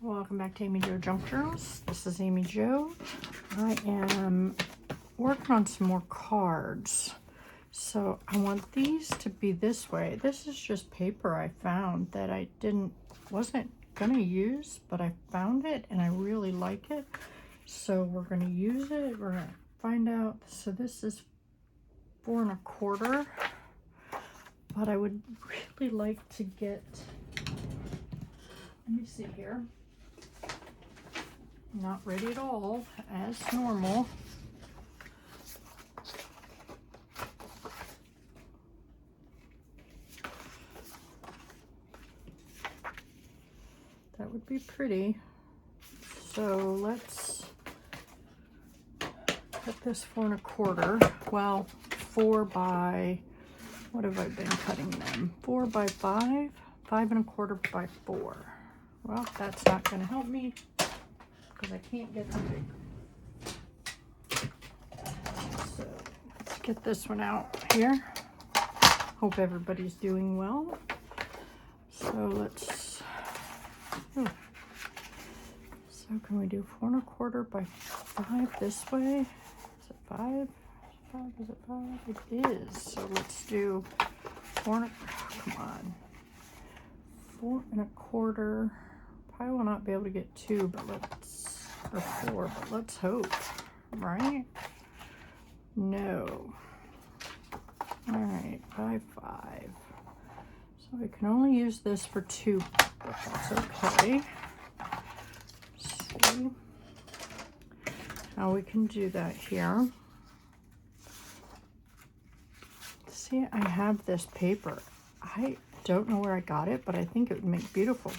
Welcome back to Amy Jo Junk Journals. This is Amy Jo. I am working on some more cards. So I want these to be this way. This is just paper I found that I wasn't gonna use, but I found it and I really like it. So we're gonna use it. We're gonna find out. So this is 4 1/4, but I would really like to get, let me see here. Not ready at all, as normal. That would be pretty. So let's cut this 4 1/4. Well, 4 by, what have I been cutting them? 4 by 5, 5 1/4 by 4. Well, that's not going to help me because I can't get too big. So let's get this one out here. Hope everybody's doing well. So let's, so can we do 4 1/4 by 5 this way? Is it 5? Is it 5? It is. So let's do 4, come on. 4 1/4. Probably will not be able to get 2, but or 4, but let's hope, right? No. All right, by 5. So I can only use this for 2, but that's okay. Let's see how we can do that here. See, I have this paper. I don't know where I got it, but I think it would make beautiful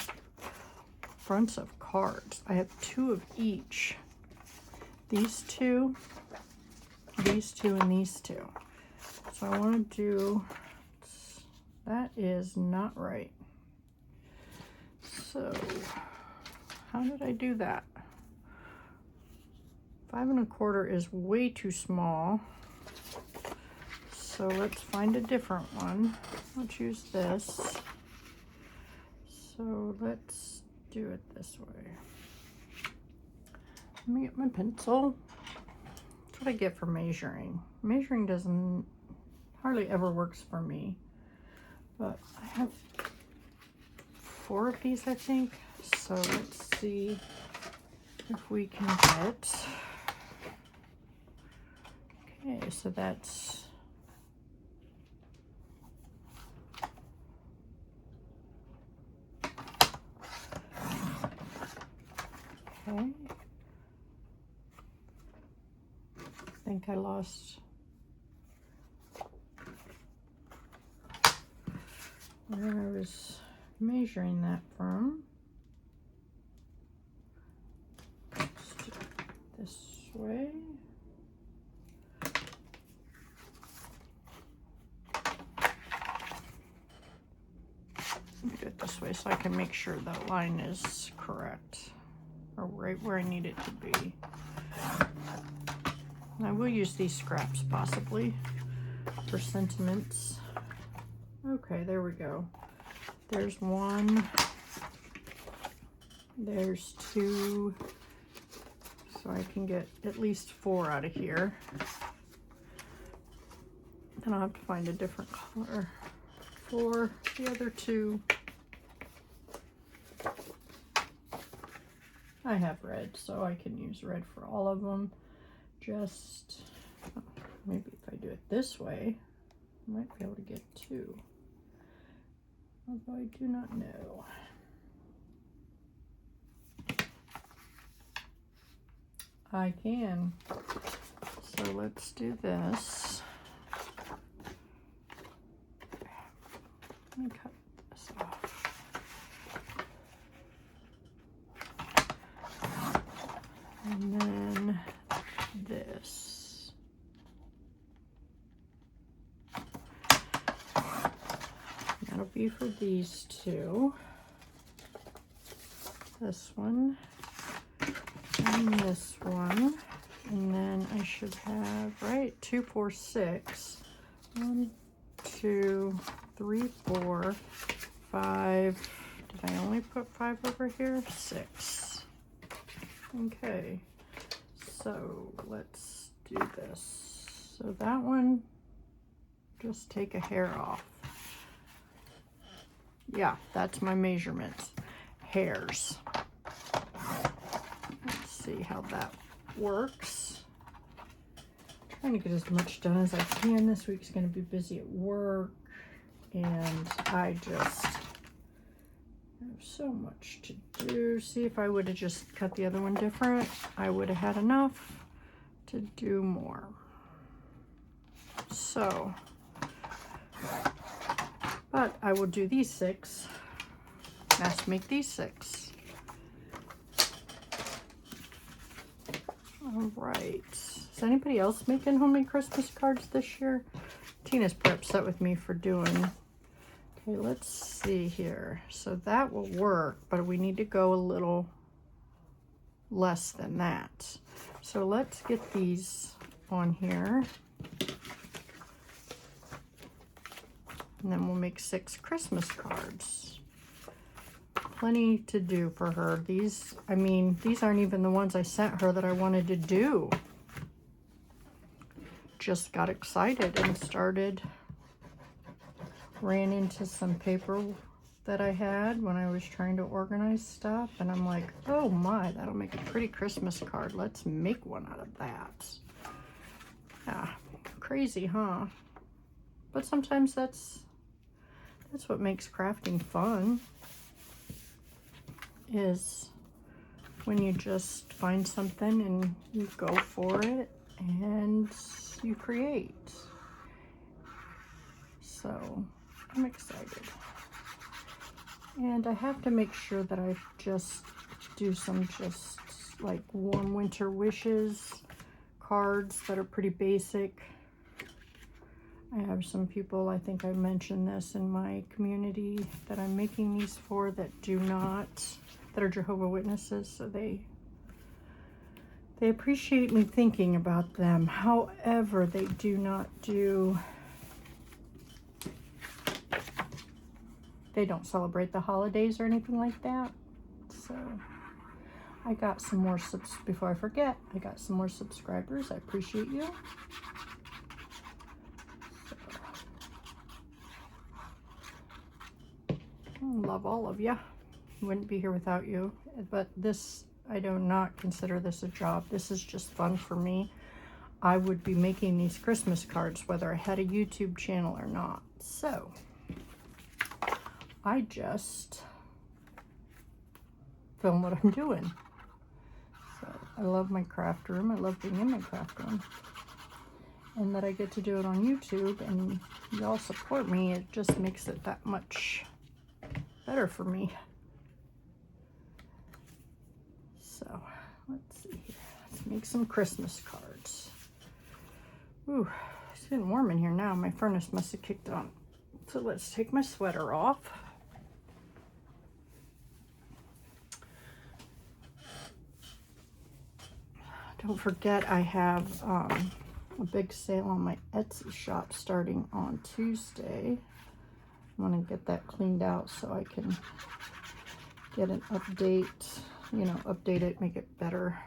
fronts of cards. I have 2 of each. These 2, and these 2. So I want to do, that is not right. So how did I do that? 5 1/4 is way too small. So let's find a different one. Let's use this. So let's do it this way. Let me get my pencil. That's what I get for measuring. Measuring doesn't hardly ever works for me. But I have 4 of these, I think. So let's see if we can get, okay, so that's, okay. I think I lost where I was measuring that from. Let's do it this way. Let me do it this way so I can make sure that line is correct, or right where I need it to be. I will use these scraps possibly for sentiments. Okay, there we go. There's 1, there's 2, so I can get at least 4 out of here. Then I'll have to find a different color for the other 2. I have red, so I can use red for all of them. Just, maybe if I do it this way, I might be able to get 2. Although I do not know. I can. So let's do this. Let me cut this off. And then this. That'll be for these 2. This one and this one. And then I should have, right, 2, 4, 6. 1, 2, 3, 4, 5. Did I only put 5 over here? 6. Okay, so let's do this. So that one, just take a hair off. Yeah, that's my measurements. Hairs. Let's see how that works. Trying to get as much done as I can. This week's going to be busy at work, and I just have so much to do. See, if I would have just cut the other one different, I would have had enough to do more. So, but I will do these 6. Has to make these 6. All right. Is anybody else making homemade Christmas cards this year? Tina's pretty upset with me for doing. Okay, let's see here. So that will work, but we need to go a little less than that. So let's get these on here. And then we'll make 6 Christmas cards. Plenty to do for her. These, I mean, these aren't even the ones I sent her that I wanted to do. Just got excited and started, ran into some paper that I had when I was trying to organize stuff, and I'm like, oh my, that'll make a pretty Christmas card. Let's make one out of that. Yeah, crazy, huh? But sometimes that's what makes crafting fun, is when you just find something and you go for it and you create. So I'm excited. And I have to make sure that I just do some just like warm winter wishes cards that are pretty basic. I have some people, I think I mentioned this in my community, that I'm making these for that that are Jehovah's Witnesses, so they appreciate me thinking about them. However, they do not do, they don't celebrate the holidays or anything like that. So I got some more before I forget, I got some more subscribers. I appreciate you. Love all of you. Wouldn't be here without you. But this, I do not consider this a job. This is just fun for me. I would be making these Christmas cards whether I had a YouTube channel or not. So I just film what I'm doing. So I love my craft room. I love being in my craft room. And that I get to do it on YouTube and y'all support me, it just makes it that much better for me. So let's see here. Let's make some Christmas cards. Ooh, it's getting warm in here now. My furnace must have kicked on. So let's take my sweater off. Don't forget I have a big sale on my Etsy shop starting on Tuesday. I want to get that cleaned out so I can get an update, you know, update it, make it better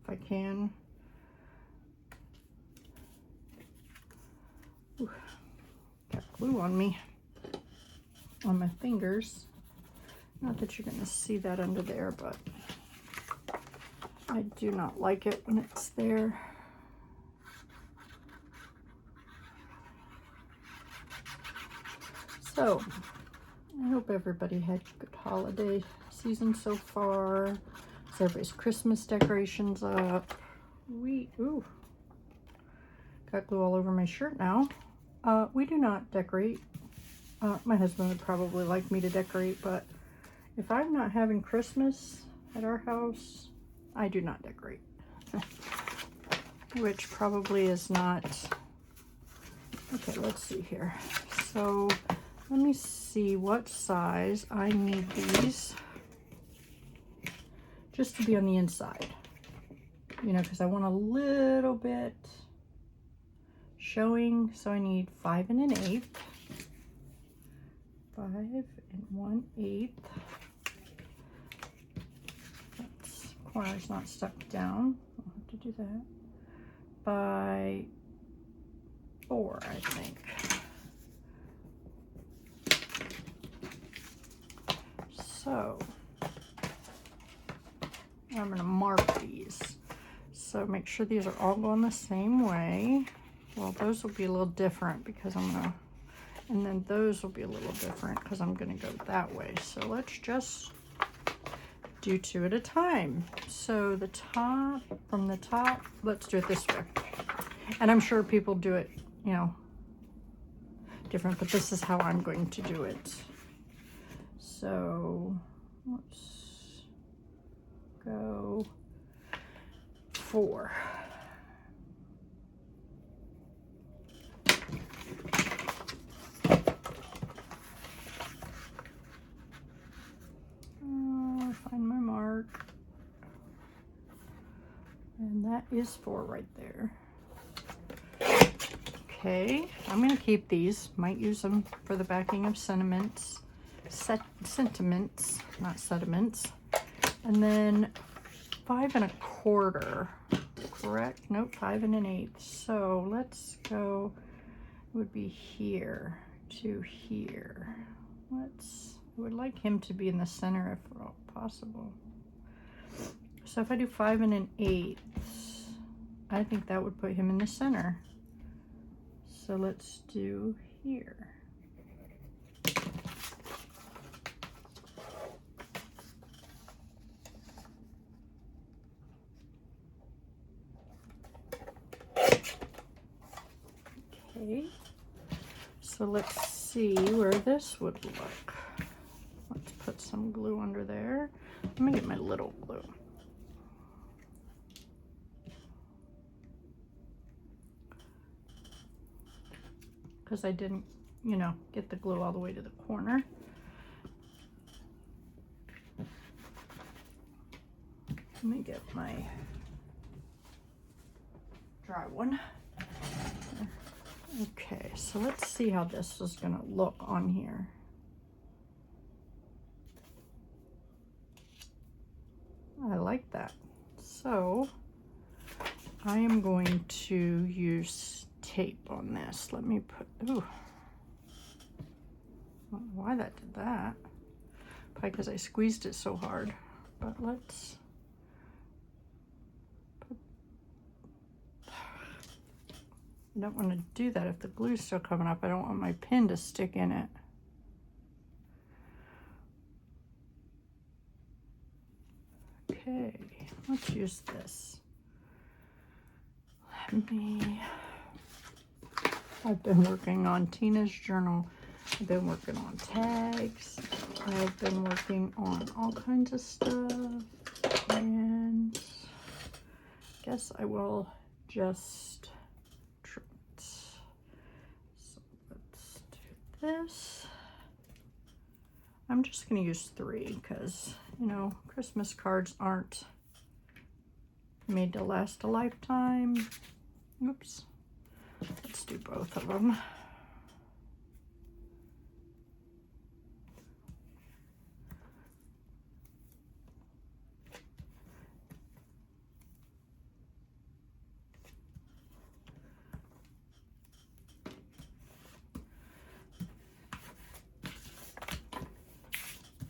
if I can. Ooh, got glue on me, on my fingers. Not that you're going to see that under there, but I do not like it when it's there. So, I hope everybody had a good holiday season so far. So everybody's Christmas decorations up. Ooh, got glue all over my shirt now. We do not decorate. My husband would probably like me to decorate, but if I'm not having Christmas at our house, I do not decorate. Which probably is not... Okay, let's see here. So let me see what size I need these just to be on the inside, you know, because I want a little bit showing. So I need 5 1/8, 5 1/8. corner's not stuck down. I'll have to do that. By 4, I think. So I'm going to mark these. So make sure these are all going the same way. Well, those will be a little different because I'm going to, and then those will be a little different because I'm going to go that way. So let's just do 2 at a time. So the top, from the top, let's do it this way. And I'm sure people do it, you know, different, but this is how I'm going to do it. So let's go 4. Find my mark. And that is 4 right there. Okay, I'm going to keep these. Might use them for the backing of sentiments. Sentiments, not sediments. And then 5 1/4. Correct? Nope, 5 1/8. So let's go, would be here to here. I would like him to be in the center if possible. So if I do 5 1/8, I think that would put him in the center. So let's do here. Okay, so let's see where this would look. Let's put some glue under there. Let me get my little glue. Because I didn't, you know, get the glue all the way to the corner. Let me get my dry one. Okay, so let's see how this is going to look on here. I like that. So I am going to use tape on this. Let me put, ooh, I don't know why that did that. Probably because I squeezed it so hard. But let's put, I don't want to do that if the glue's still coming up. I don't want my pin to stick in it. Okay, let's use this. I've been working on Tina's journal. I've been working on tags. I've been working on all kinds of stuff. And I guess I will just trim it. So let's do this. I'm just going to use 3 because, you know, Christmas cards aren't made to last a lifetime. Oops. Let's do both of them.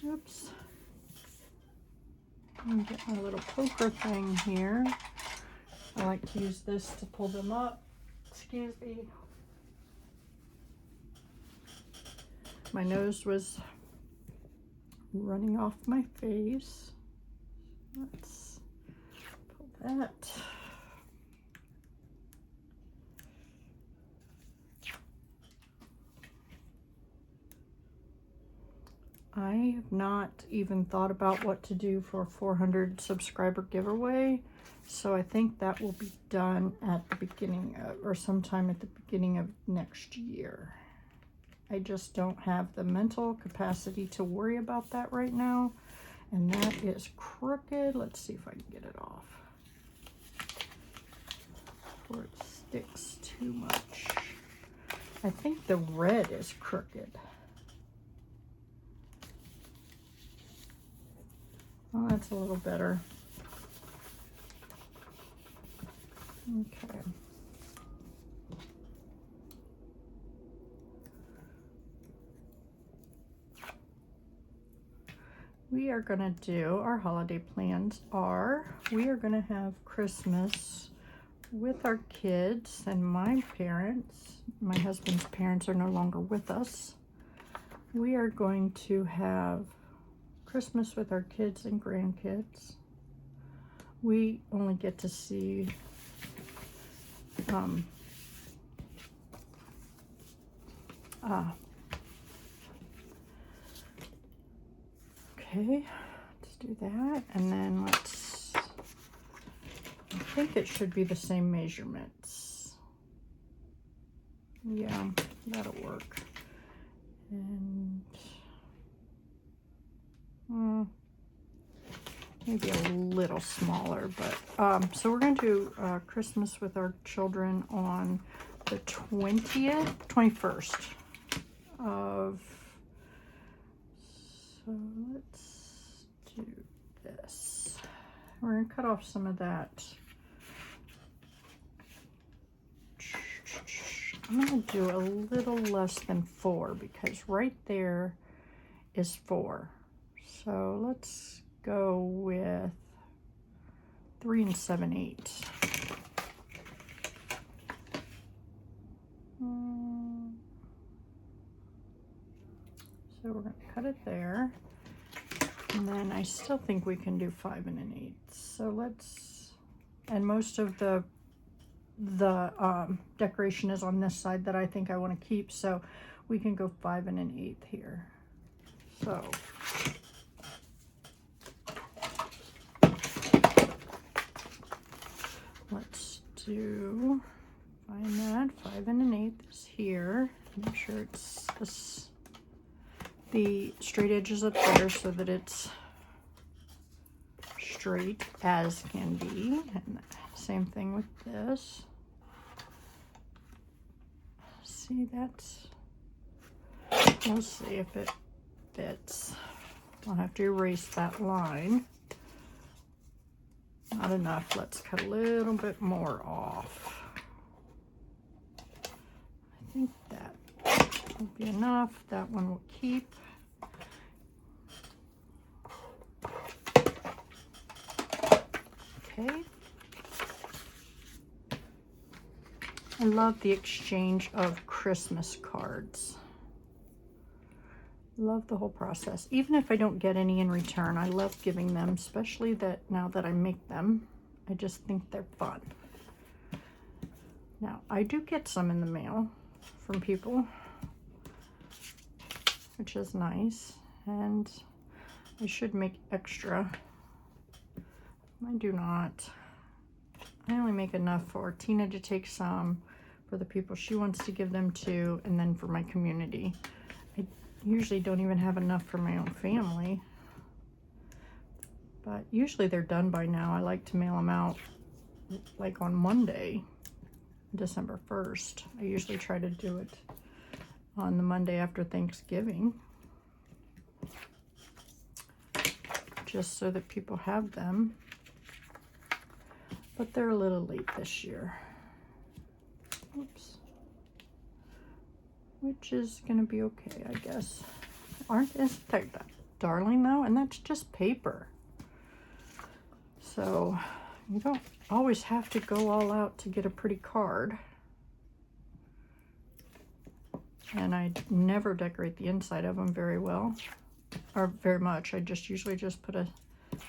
Oops. Let me get my little poker thing here. I like to use this to pull them up. Excuse me. My nose was running off my face. Let's pull that. I have not even thought about what to do for a 400 subscriber giveaway. So I think that will be done at the beginning of, or sometime at the beginning of next year. I just don't have the mental capacity to worry about that right now. And that is crooked. Let's see if I can get it off before it sticks too much. I think the red is crooked. Well, that's a little better. Okay. We are going to do, our holiday plans are, we are going to have Christmas with our kids and my parents. My husband's parents are no longer with us. We are going to have Christmas with our kids and grandkids. We only get to see okay, let's do that, and then let's, I think it should be the same measurements. Yeah, that'll work. And maybe a little smaller, but so we're going to do Christmas with our children on the 21st of, so let's do this. We're going to cut off some of that. I'm going to do a little less than 4 because right there is 4. So let's go with 3 7/8. So we're going to cut it there. And then I still think we can do 5 1/8. So let's, and most of the decoration is on this side that I think I want to keep, so we can go 5 1/8 here. So let's do, find that 5 1/8 is here. Make sure it's this, the straight edges up there so that it's straight as can be, and same thing with this. See, that's, we'll see if it fits. I'll have to erase that line. Not enough. Let's cut a little bit more off. I think that will be enough. That one will keep. Okay. I love the exchange of Christmas cards. Love the whole process. Even if I don't get any in return, I love giving them, especially that now that I make them. I just think they're fun. Now, I do get some in the mail from people, which is nice, and I should make extra. I do not. I only make enough for Tina to take some, for the people she wants to give them to, and then for my community. I usually don't even have enough for my own family, but usually they're done by now. I like to mail them out like on Monday, December 1st. I usually try to do it on the Monday after Thanksgiving, just so that people have them. But they're a little late this year. Oops. Which is gonna be okay, I guess. Isn't that darling though? And that's just paper. So you don't always have to go all out to get a pretty card. And I never decorate the inside of them very well, or very much. I just usually just put a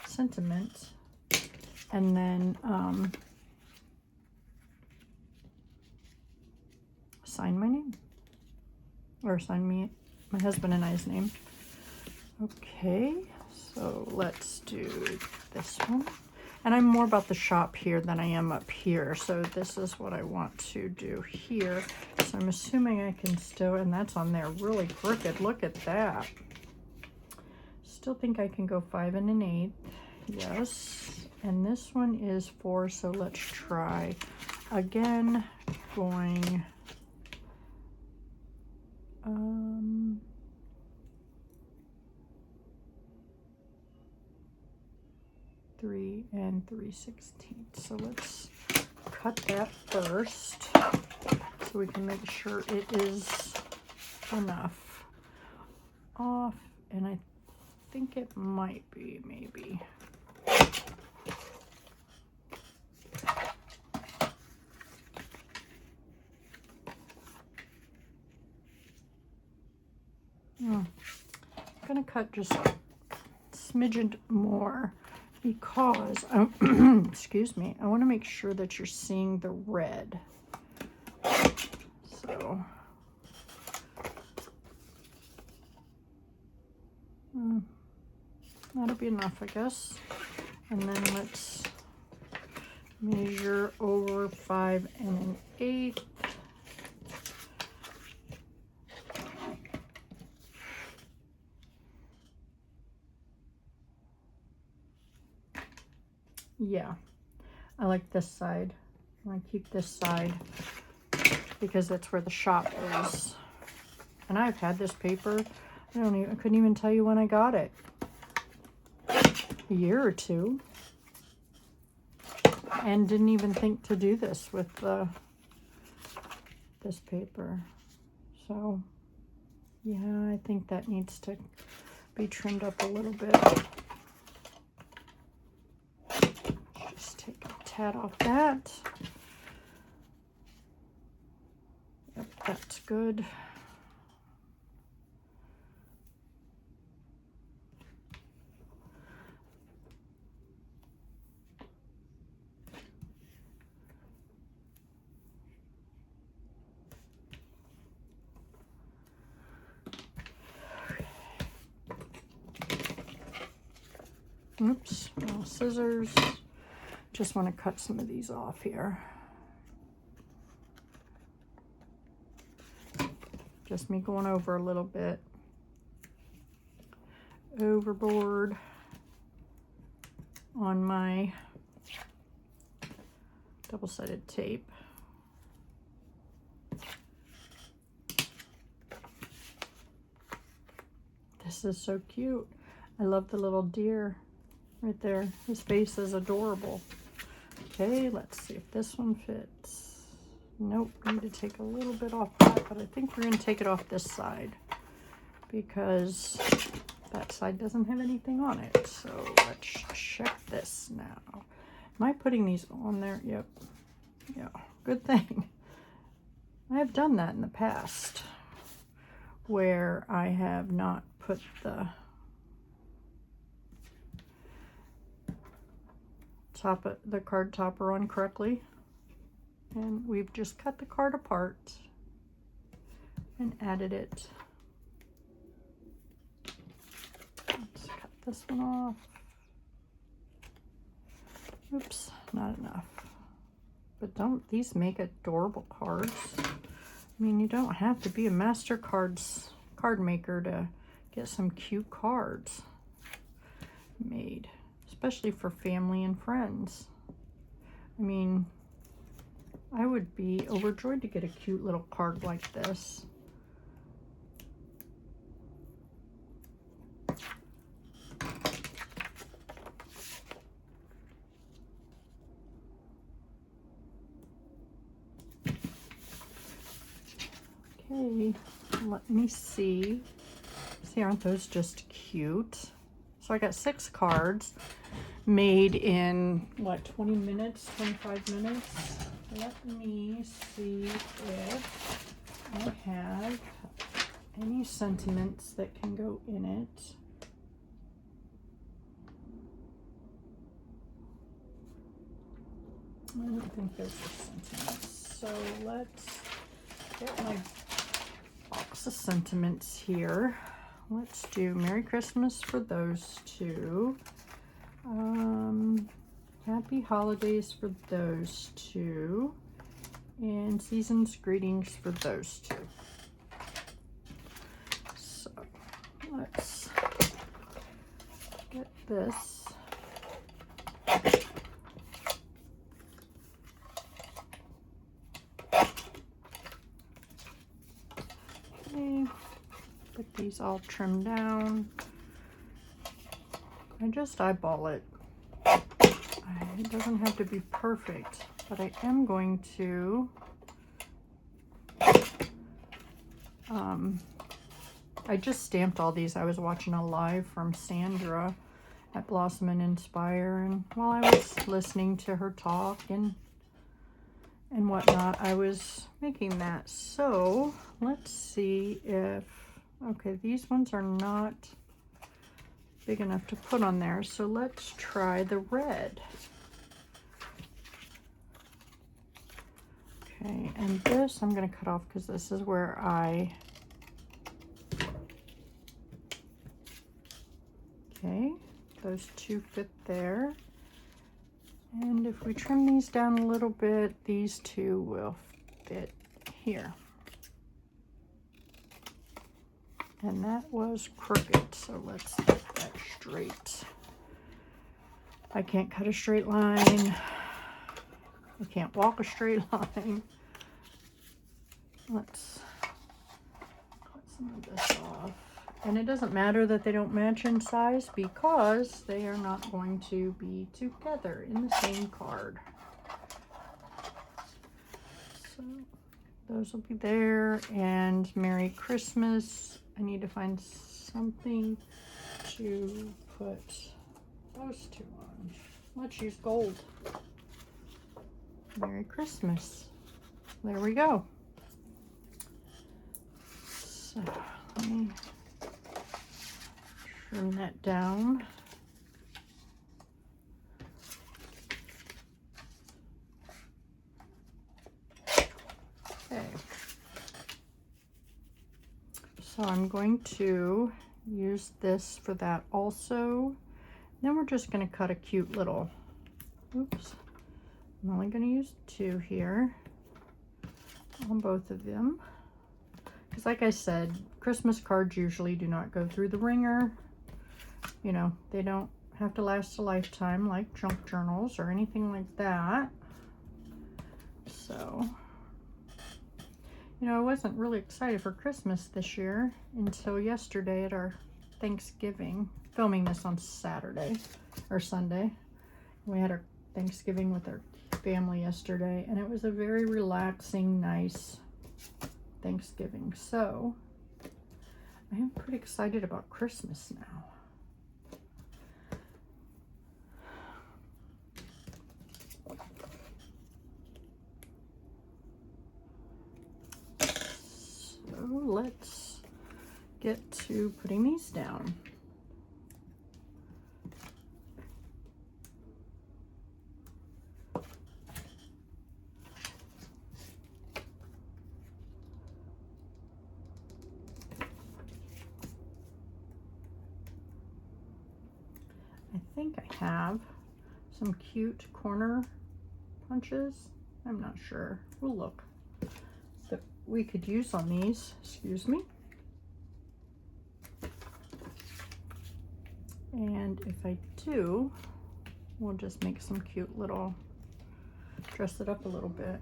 sentiment, and then sign my name, or sign me, my husband and I's name. Okay, so let's do this one. And I'm more about the shop here than I am up here, so this is what I want to do here. So I'm assuming I can still, and that's on there really crooked. Look at that. Still think I can go 5 1/8. Yes. And this one is 4, so let's try again, going 3 3/16. So let's cut that first so we can make sure it is enough off, and I think it might be, maybe. I'm gonna cut just a smidgen more because, excuse me, I want to make sure that you're seeing the red. So, that'll be enough, I guess. And then let's measure over 5 1/8. Yeah, I like this side. I keep this side because that's where the shop is. And I've had this paper, I couldn't even tell you when I got it. A year or two. And didn't even think to do this with this paper. So, yeah, I think that needs to be trimmed up a little bit. Just take a tad off that. Yep, that's good. Oops, no scissors. Just want to cut some of these off here. Just me going over a little bit. Overboard on my double-sided tape. This is so cute. I love the little deer right there. His face is adorable. Okay, let's see if this one fits. Nope, I need to take a little bit off that, but I think we're going to take it off this side because that side doesn't have anything on it. So let's check this now. Am I putting these on there? Yep. Yeah, good thing. I have done that in the past where I have not put the top of the card topper on correctly, and we've just cut the card apart and added it. Let's cut this one off. Oops, not enough. But don't these make adorable cards? I mean, you don't have to be a master card maker to get some cute cards made, especially for family and friends. I mean, I would be overjoyed to get a cute little card like this. Okay, let me see. See, aren't those just cute? So I got 6 cards made in, what, 20 minutes, 25 minutes? Let me see if I have any sentiments that can go in it. I don't think there's a sentiments. So let's get my box of sentiments here. Let's do Merry Christmas for those two. Happy Holidays for those two. And Season's Greetings for those two. So let's get this. Okay, get these all trimmed down. I just eyeball it. It doesn't have to be perfect. but I am going to I just stamped all these. I was watching a live from Sandra at Blossom and Inspire, and while I was listening to her talk and whatnot, I was making that. So let's see if, okay, these ones are not big enough to put on there, so let's try the red. Okay, and this I'm going to cut off because this is where okay, those two fit there. And if we trim these down a little bit, these two will fit here. And that was crooked, so let's get that straight. I can't cut a straight line. I can't walk a straight line. Let's cut some of this off. And it doesn't matter that they don't match in size because they are not going to be together in the same card. So those will be there. And Merry Christmas. I need to find something to put those two on. Let's use gold. Merry Christmas. There we go. So let me trim that down. Okay. So I'm going to use this for that also. Then we're just going to cut a cute little, oops, I'm only going to use 2 here on both of them. Because like I said, Christmas cards usually do not go through the ringer. You know, they don't have to last a lifetime like junk journals or anything like that. So, you know, I wasn't really excited for Christmas this year until yesterday at our Thanksgiving. Filming this on Saturday or Sunday. We had our Thanksgiving with our family yesterday, and it was a very relaxing, nice Thanksgiving. So I am pretty excited about Christmas now. So let's get to putting these down. I think I have some cute corner punches. I'm not sure. We'll look. That we could use on these. Excuse me. And if I do, we'll just make some cute little, dress it up a little bit.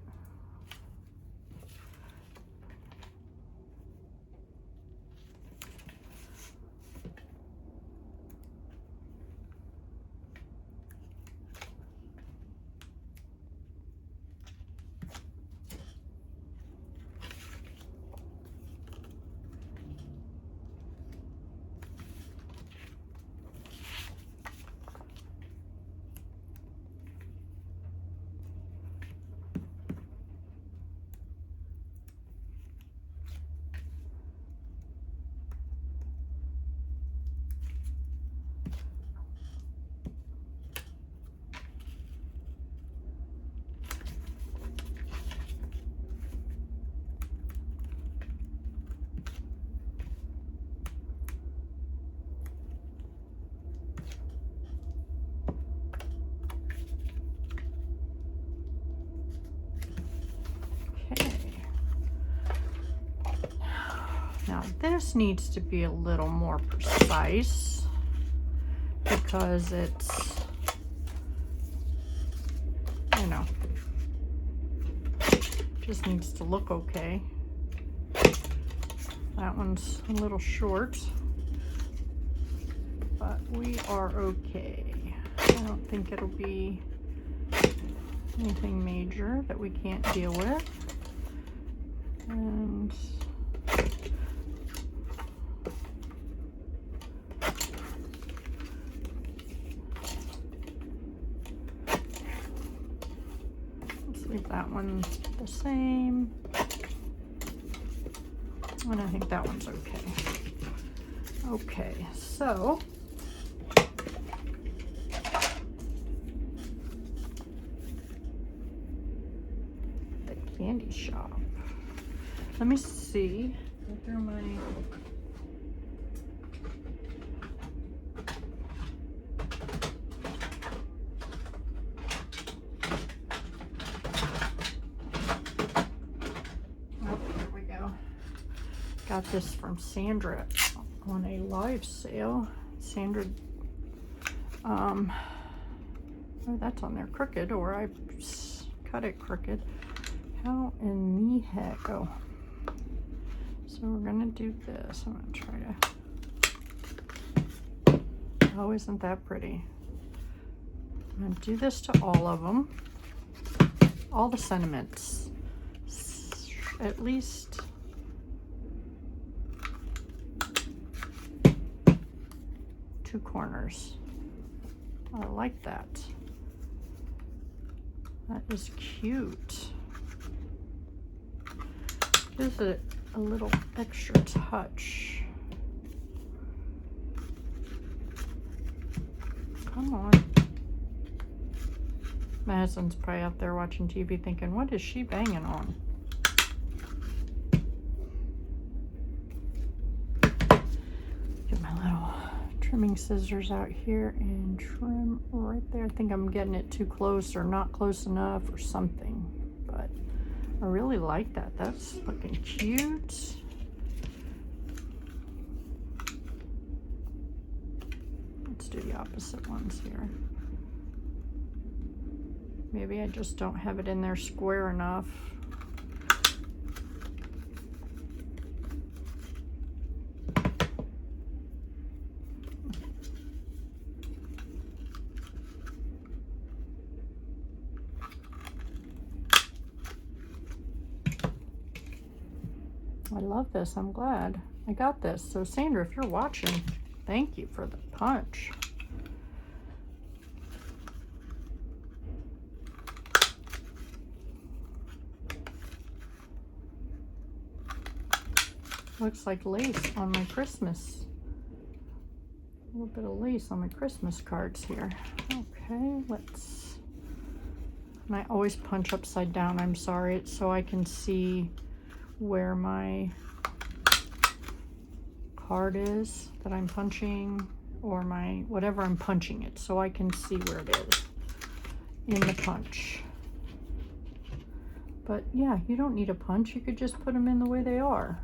Now this needs to be a little more precise because it's, you know, just needs to look okay. That one's a little short, but we are okay. I don't think it'll be anything major that we can't deal with. And let's leave that one the same. And I think that one's okay. Okay, so the candy shop. Let me see. Go through my got this from Sandra on a live sale. Sandra, oh, that's on there crooked, or I cut it crooked. How in the heck? Oh, so we're gonna do this. I'm gonna try to. Oh, isn't that pretty? I'm gonna do this to all of them, all the sentiments, at least. Two corners. I like that. That is cute. Gives it a little extra touch. Come on. My husband's probably out there watching TV thinking, what is she banging on? Get my little trimming scissors out here and trim right there. I think I'm getting it too close or not close enough or something, but I really like that. That's looking cute. Let's do the opposite ones here. Maybe I just don't have it in there square enough. I love this. I'm glad I got this. So Sandra, if you're watching, thank you for the punch. Looks like lace on my Christmas. A little bit of lace on my Christmas cards here. Okay, let's, and I always punch upside down. I'm sorry. It's so I can see where my card is that I'm punching, or my whatever I'm punching it, so I can see where it is in the punch. But yeah, you don't need a punch. You could just put them in the way they are.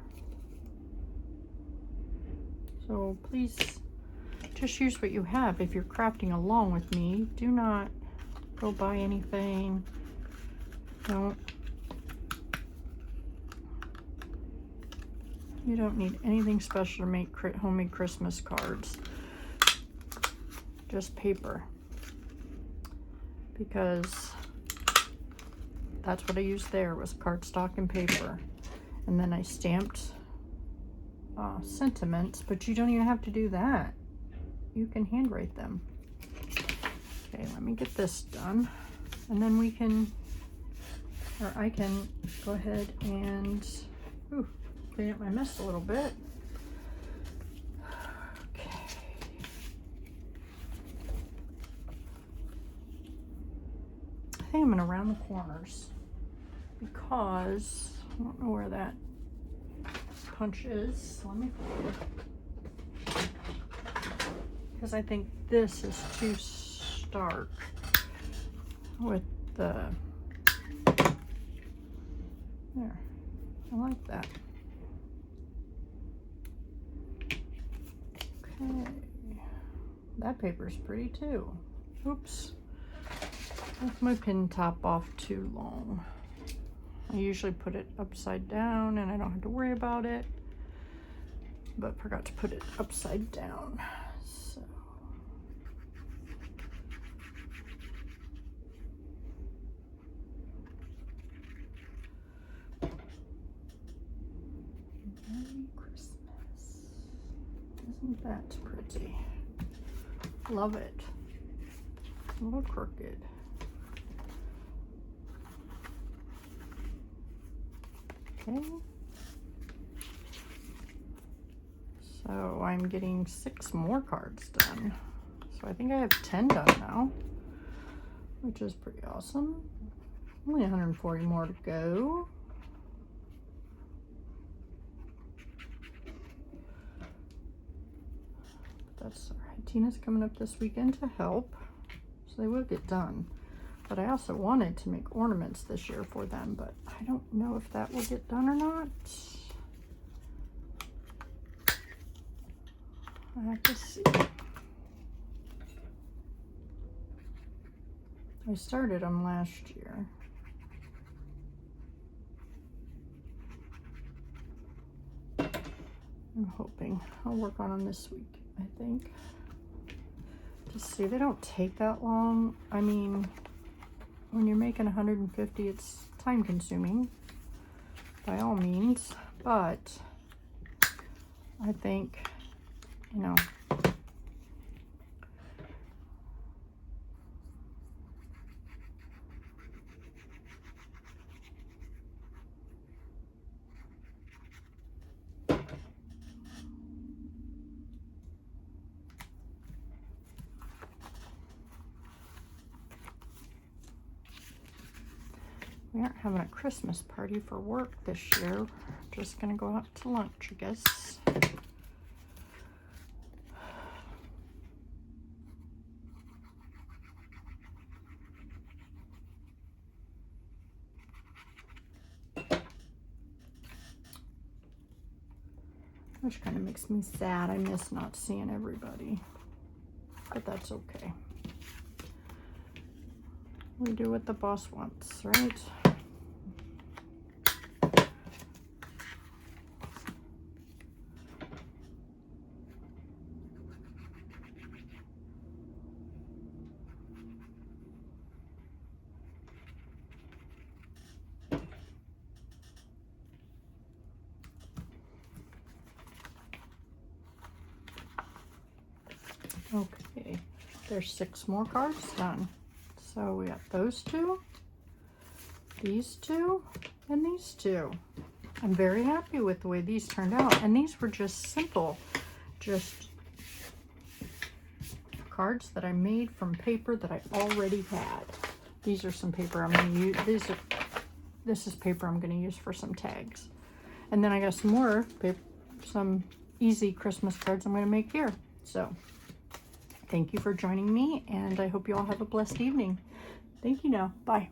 So please just use what you have. If you're crafting along with me, do not go buy anything. You don't need anything special to make homemade Christmas cards. Just paper. Because that's what I used there, was cardstock and paper. And then I stamped sentiments, but you don't even have to do that. You can handwrite them. Okay, let me get this done. And then we can, or I can go ahead and, ooh, clean up my mess a little bit. Okay. I think I'm gonna round the corners because I don't know where that punch is. So let me forward. Because I think this is too stark with the, there, I like that. Okay, that paper's pretty too. Oops, left my pin top off too long. I usually put it upside down and I don't have to worry about it, but forgot to put it upside down. So That's pretty. Love it. A little crooked. Okay. So I'm getting 6 more cards done. So I think I have 10 done now, which is pretty awesome. Only 140 more to go. But that's all right. Tina's coming up this weekend to help, so they will get done. But I also wanted to make ornaments this year for them, but I don't know if that will get done or not. I have to see. I started them last year. I'm hoping I'll work on them this week, I think. Just see, they don't take that long. I mean, when you're making 150, it's time consuming by all means, but I think, you know, we aren't having a Christmas party for work this year. Just gonna go out to lunch, I guess. Which kind of makes me sad. I miss not seeing everybody, but that's okay. We do what the boss wants, right? Okay, there's 6 more cards done. So we got those 2, these 2, and these 2. I'm very happy with the way these turned out. And these were just simple, just cards that I made from paper that I already had. These are some paper I'm going to use. This is paper I'm going to use for some tags. And then I got some more paper, some easy Christmas cards I'm going to make here. So thank you for joining me, and I hope you all have a blessed evening. Thank you now. Bye.